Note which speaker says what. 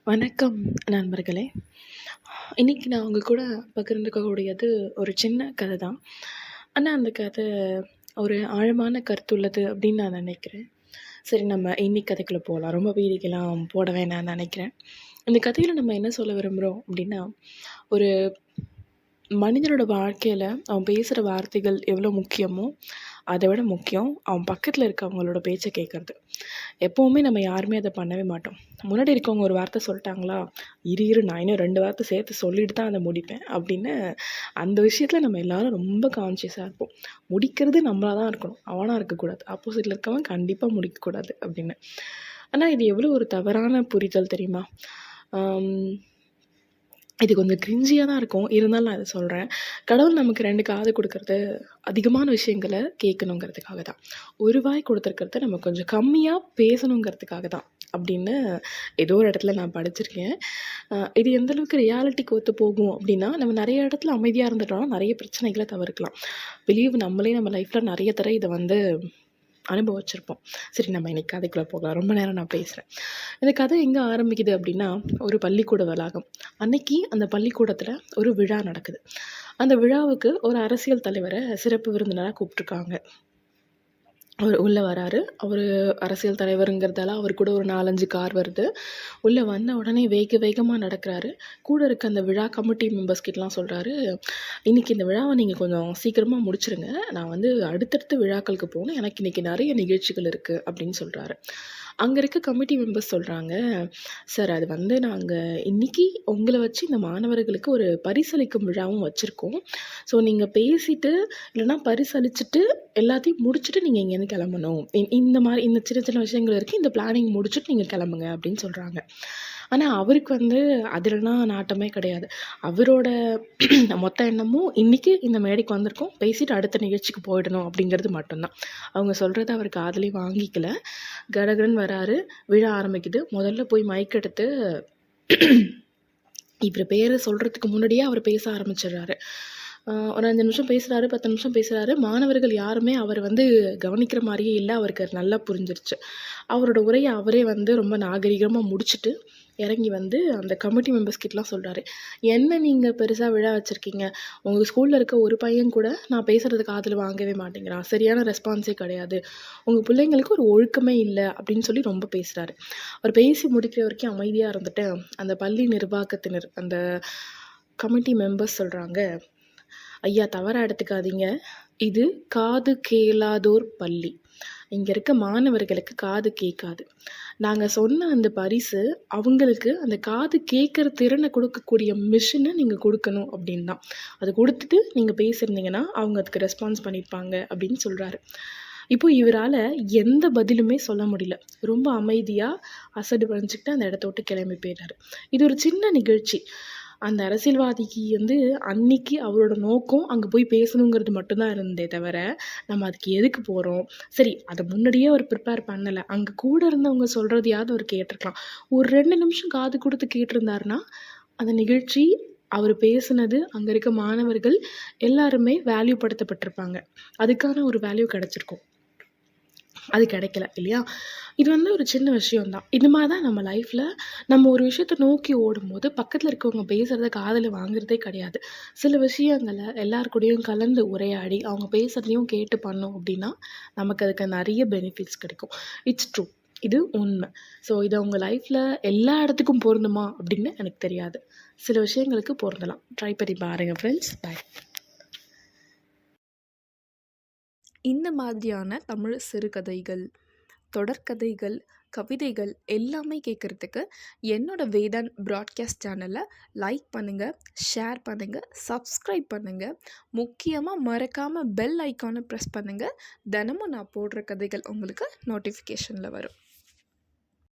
Speaker 1: வணக்கம் நண்பர்களே. இன்னைக்கு நான் உங்க கூட பகிர்ந்துக்கக்கூடியது ஒரு சின்ன கதை தான். ஆனா, அந்த கதை ஒரு ஆழமான கருத்துள்ளது அப்படின்னு நான் நினைக்கிறேன். சரி, நம்ம இன்னைக்கு கதைக்குள்ள போகலாம். ரொம்ப பீதிக்கெல்லாம் போட வேணாம்னு நினைக்கிறேன். இந்த கதையில நம்ம என்ன சொல்ல விரும்புகிறோம் அப்படின்னா, ஒரு மனிதனோட வாழ்க்கையில அவன் பேசுகிற வார்த்தைகள் எவ்வளோ முக்கியமோ, அதை விட முக்கியம் அவன் பக்கத்தில் இருக்கவங்களோட பேச்சை கேட்கறது. எப்போவுமே நம்ம யாருமே அதை பண்ணவே மாட்டோம். முன்னாடி இருக்கவங்க ஒரு வார்த்தை சொல்லிட்டாங்களா, இரு நான் இன்னும் 2 வார்த்தை சேர்த்து சொல்லிட்டு தான் அதை முடிப்பேன் அப்படின்னு அந்த விஷயத்தில் நம்ம எல்லாரும் ரொம்ப கான்ஷியஸாக இருப்போம். முடிக்கிறது நம்மளாக தான் இருக்கணும், அவனாக இருக்கக்கூடாது. ஆப்போசிட்டில் இருக்கவன் கண்டிப்பாக முடிக்கக்கூடாது அப்படின்னு. ஆனால் இது எவ்வளோ ஒரு தவறான புரிதல் தெரியுமா? இது கொஞ்சம் கிரிஞ்சியாக தான் இருக்கும். இருந்தாலும் நான் இதை சொல்கிறேன். கடவுள் நமக்கு 2 காது கொடுக்கறது அதிகமான விஷயங்களை கேட்கணுங்கிறதுக்காக தான். ஒரு வாய் கொடுத்துருக்கறத நம்ம கொஞ்சம் கம்மியாக பேசணுங்கிறதுக்காக தான் அப்படின்னு ஏதோ ஒரு இடத்துல நான் படிச்சிருக்கேன். இது எந்த அளவுக்கு ரியாலிட்டிக்கு ஒத்து போகும் அப்படின்னா, நம்ம நிறைய இடத்துல அமைதியாக இருந்துட்டோம்னா நிறைய பிரச்சனைகளை தவிர்க்கலாம். நம்மளே நம்ம லைஃப்பில் நிறைய தடவை இதை அனுபவிச்சிருப்போம். சரி, நம்ம இன்னைக்கு கதைக்குள்ளே போகலாம். ரொம்ப நேரம் நான் பேசுகிறேன். இந்த கதை எங்கே ஆரம்பிக்குது அப்படின்னா, ஒரு பள்ளிக்கூட வளாகம். அன்னைக்கு அந்த பள்ளிக்கூடத்தில் ஒரு விழா நடக்குது. அந்த விழாவுக்கு ஒரு அரசியல் தலைவரை சிறப்பு விருந்தினராக கூப்பிட்ருக்காங்க. அவர் உள்ளே வராரு. அவர் அரசியல் தலைவருங்கிறதால அவர் கூட ஒரு 4, 5 கார் வருது. உள்ளே வந்த உடனே வேகமாக நடக்கிறாரு. கூட இருக்க அந்த விழா கமிட்டி மெம்பர்ஸ் கிட்டலாம் சொல்கிறாரு, இன்றைக்கி இந்த விழாவை நீங்கள் கொஞ்சம் சீக்கிரமாக முடிச்சிருங்க. நான் அடுத்தடுத்த விழாக்களுக்கு போகணும். எனக்கு இன்றைக்கி நிறைய நிகழ்ச்சிகள் இருக்குது அப்படின்னு சொல்கிறாரு. அங்கே இருக்க கமிட்டி மெம்பர்ஸ் சொல்கிறாங்க, சார் அது நாங்கள் இன்றைக்கி உங்களை வச்சு இந்த மாணவர்களுக்கு ஒரு பரிசளிக்கும் விழாவும் வச்சுருக்கோம். ஸோ நீங்கள் பேசிட்டு இல்லைனா பரிசளிச்சுட்டு எல்லாத்தையும் முடிச்சுட்டு நீங்கள் இங்கேருந்து கிளம்பணும். இந்த மாதிரி இந்த சின்ன சின்ன விஷயங்கள் இருக்குது, இந்த பிளானிங் முடிச்சுட்டு நீங்கள் கிளம்புங்க அப்படின்னு சொல்கிறாங்க. ஆனால் அவருக்கு அதிலலாம் நாட்டமே கிடையாது. அவரோட மொத்த எண்ணமும் இன்றைக்கி இந்த மேடைக்கு வந்திருக்கோம், பேசிட்டு அடுத்த நிகழ்ச்சிக்கு போயிடணும் அப்படிங்கிறது மட்டும்தான். அவங்க சொல்கிறத அவர் காதுலேயே வாங்கிக்கல. கடகடன்னு வராரு. விழா ஆரம்பிக்குது. முதல்ல போய் மைக் எடுத்து இவர் பேரை சொல்கிறதுக்கு முன்னாடியே அவர் பேச ஆரம்பிச்சிடுறாரு. ஒரு 5 நிமிஷம் பேசுகிறாரு, 10 நிமிஷம் பேசுகிறாரு. மாணவர்கள் யாருமே அவர் கவனிக்கிற மாதிரியே இல்லை. அவருக்கு அது நல்லா புரிஞ்சிருச்சு. அவரோட உரையை அவரே ரொம்ப நாகரிகமாக முடிச்சுட்டு இறங்கி அந்த கமிட்டி மெம்பர்ஸ் கிட்டலாம் சொல்கிறாரு, என்ன நீங்கள் பெருசாக விழா வச்சுருக்கீங்க, உங்கள் ஸ்கூலில் இருக்க ஒரு பையன் கூட நான் பேசுகிறதுக்கு காதில் வாங்கவே மாட்டேங்கிறான், சரியான ரெஸ்பான்ஸே கிடையாது, உங்கள் பிள்ளைங்களுக்கு ஒரு ஒழுக்கமே இல்லை அப்படின்னு சொல்லி ரொம்ப பேசுகிறாரு. அவர் பேசி முடிக்கிற வரைக்கும் அமைதியாக இருந்துட்டு அந்த பள்ளி நிர்வாகத்தினர், அந்த கமிட்டி மெம்பர்ஸ் சொல்கிறாங்க, ஐயா தவறாக எடுத்துக்காதீங்க, இது காது கேளாதோர் பள்ளி. இங்கே இருக்க மாணவர்களுக்கு காது கேட்காது. நாங்கள் சொன்ன அந்த பரிசு அவங்களுக்கு அந்த காது கேட்குற திறனை கொடுக்கக்கூடிய மிஷினை நீங்கள் கொடுக்கணும் அப்படின்னு தான். அது கொடுத்துட்டு நீங்கள் பேசியிருந்தீங்கன்னா அவங்க அதுக்கு ரெஸ்பான்ஸ் பண்ணியிருப்பாங்க அப்படின்னு சொல்கிறாரு. இப்போ இவரால் எந்த பதிலுமே சொல்ல முடியல. ரொம்ப அமைதியாக அசடு வரைஞ்சிக்கிட்டு அந்த இடத்த விட்டு கிளம்பி போயிடுறாரு. இது ஒரு சின்ன நிகழ்ச்சி. அந்த அரசியல்வாதிக்கு அன்னைக்கு அவரோட நோக்கம் அங்கே போய் பேசணுங்கிறது மட்டும்தான் இருந்ததே தவிர, நம்ம அதுக்கு எதுக்கு போகிறோம், சரி அதை முன்னாடியே அவர் ப்ரிப்பேர் பண்ணலை, அங்கே கூட இருந்தவங்க சொல்கிறதையாவது அவர் கேட்டிருக்கலாம். ஒரு 2 நிமிஷம் காது கொடுத்து கேட்டிருந்தாருன்னா அந்த நிகழ்ச்சி, அவர் பேசுனது, அங்கே இருக்க மாணவர்கள் எல்லாருமே வேல்யூ படுத்தப்பட்டிருப்பாங்க. அதுக்கான ஒரு வேல்யூ கிடச்சிருக்கும். அது கிடைக்கல இல்லையா? இது ஒரு சின்ன விஷயம்தான். இது மாதிரி தான் நம்ம லைஃப்பில் நம்ம ஒரு விஷயத்தை நோக்கி ஓடும்போது பக்கத்தில் இருக்கவங்க பேசுகிறத காதில் வாங்குறதே கிடையாது. சில விஷயங்களை எல்லார் கூடயும் கலந்து உரையாடி அவங்க பேசுகிறதையும் கேட்டு பண்ணோம் அப்படின்னா நமக்கு அதுக்கு நிறைய பெனிஃபிட்ஸ் கிடைக்கும். இட்ஸ் ட்ரூ, இது உண்மை. ஸோ இதை உங்கள் லைஃப்பில் எல்லா இடத்துக்கும் பொருந்துமா அப்படின்னு எனக்கு தெரியாது. சில விஷயங்களுக்கு பொருந்தலாம். ட்ரை பண்ணி பாருங்கள் ஃப்ரெண்ட்ஸ். பாய்.
Speaker 2: இந்த மாதிரியான தமிழ் சிறுகதைகள், தொடர்கதைகள், கவிதைகள் எல்லாமே கேட்குறதுக்கு என்னோட வேதான் ப்ராட்காஸ்ட் சேனலை லைக் பண்ணுங்கள், ஷேர் பண்ணுங்கள், சப்ஸ்கிரைப் பண்ணுங்கள். முக்கியமாக மறக்காமல் பெல் ஐக்கானை ப்ரெஸ் பண்ணுங்கள். தினமும் நான் போடுற கதைகள் உங்களுக்கு நோட்டிஃபிகேஷனில் வரும்.